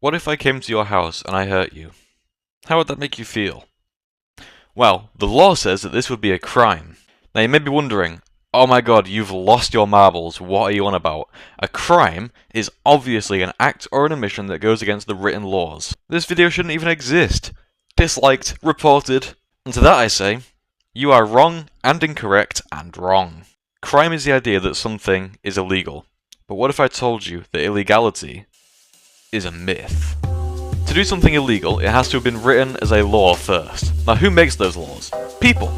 What if I came to your house and I hurt you? How would that make you feel? Well, the law says that this would be a crime. Now you may be wondering, oh my god, you've lost your marbles, what are you on about? A crime is obviously an act or an omission that goes against the written laws. This video shouldn't even exist. Disliked, reported. And to that I say, you are wrong and incorrect and wrong. Crime is the idea that something is illegal. But what if I told you that illegality is a myth? To do something illegal, it has to have been written as a law first. Now who makes those laws? People.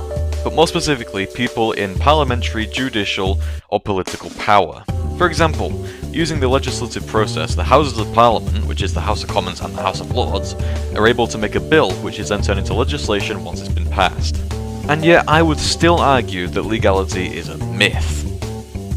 But more specifically, people in parliamentary, judicial, or political power. For example, using the legislative process, the Houses of Parliament, which is the House of Commons and the House of Lords, are able to make a bill which is then turned into legislation once it's been passed. And yet I would still argue that legality is a myth.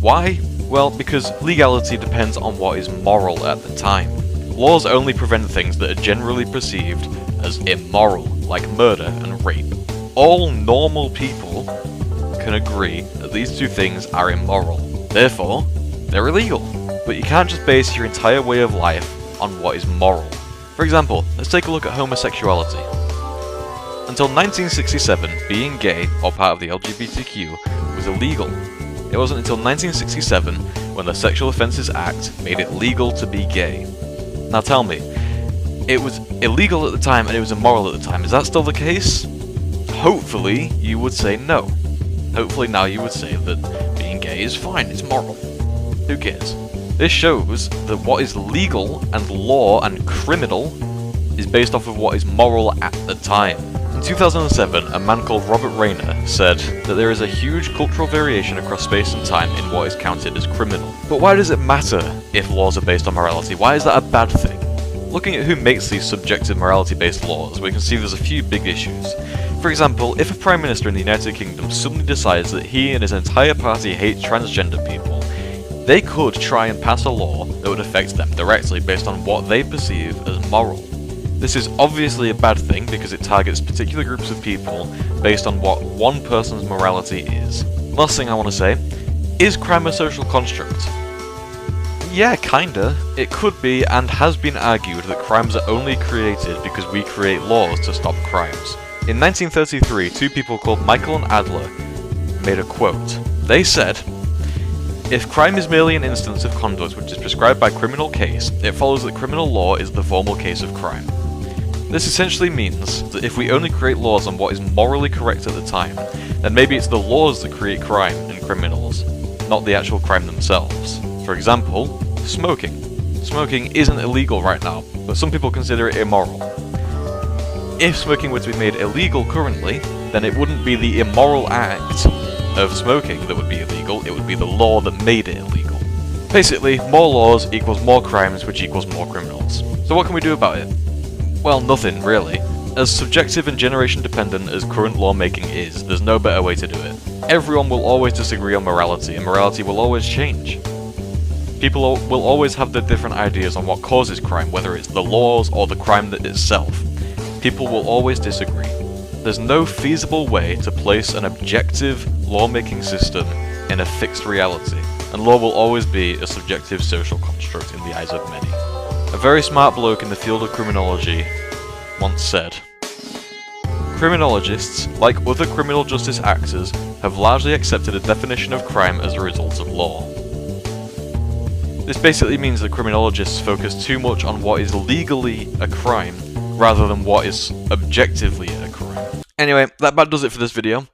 Why? Well, because legality depends on what is moral at the time. Laws only prevent things that are generally perceived as immoral, like murder and rape. All normal people can agree that these two things are immoral. Therefore, they're illegal. But you can't just base your entire way of life on what is moral. For example, let's take a look at homosexuality. Until 1967, being gay, or part of the LGBTQ, was illegal. It wasn't until 1967 when the Sexual Offences Act made it legal to be gay. Now tell me, it was illegal at the time and it was immoral at the time. Is that still the case? Hopefully you would say no. Hopefully now you would say that being gay is fine, it's moral. Who cares? This shows that what is legal and law and criminal is based off of what is moral at the time. In 2007, a man called Robert Rayner said that there is a huge cultural variation across space and time in what is counted as criminal. But why does it matter if laws are based on morality? Why is that a bad thing? Looking at who makes these subjective morality-based laws, we can see there's a few big issues. For example, if a Prime Minister in the United Kingdom suddenly decides that he and his entire party hate transgender people, they could try and pass a law that would affect them directly based on what they perceive as moral. This is obviously a bad thing because it targets particular groups of people based on what one person's morality is. Last thing I want to say, is crime a social construct? Yeah, kinda. It could be and has been argued that crimes are only created because we create laws to stop crimes. In 1933, two people called Michael and Adler made a quote. They said, "If crime is merely an instance of conduct which is prescribed by criminal case, it follows that criminal law is the formal case of crime." This essentially means that if we only create laws on what is morally correct at the time, then maybe it's the laws that create crime and criminals, not the actual crime themselves. For example, smoking. Smoking isn't illegal right now, but some people consider it immoral. If smoking were to be made illegal currently, then it wouldn't be the immoral act of smoking that would be illegal, it would be the law that made it illegal. Basically, more laws equals more crimes, which equals more criminals. So what can we do about it? Well, nothing, really. As subjective and generation dependent as current lawmaking is, there's no better way to do it. Everyone will always disagree on morality, and morality will always change. People will always have their different ideas on what causes crime, whether it's the laws or the crime itself. People will always disagree. There's no feasible way to place an objective lawmaking system in a fixed reality, and law will always be a subjective social construct in the eyes of many. A very smart bloke in the field of criminology once said, "Criminologists, like other criminal justice actors, have largely accepted a definition of crime as a result of law." This basically means that criminologists focus too much on what is legally a crime, rather than what is objectively a crime. Anyway, that about does it for this video.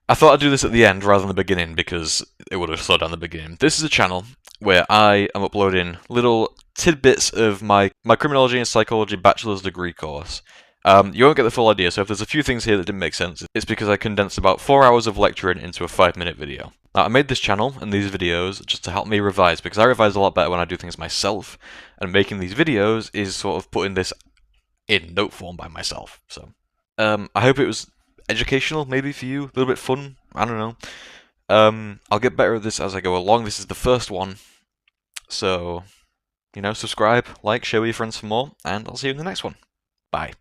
I thought I'd do this at the end rather than the beginning because it would have slowed down the beginning. This is a channel where I am uploading little tidbits of my Criminology and Psychology bachelor's degree course. You won't get the full idea, so if there's a few things here that didn't make sense, it's because I condensed about 4 hours of lecturing into a 5-minute video. Now, I made this channel and these videos just to help me revise, because I revise a lot better when I do things myself, and making these videos is sort of putting this in note form by myself. So, I hope it was educational, maybe for you, a little bit fun, I don't know. I'll get better at this as I go along. This is the first one, so, you know, subscribe, like, share with your friends for more, and I'll see you in the next one. Bye.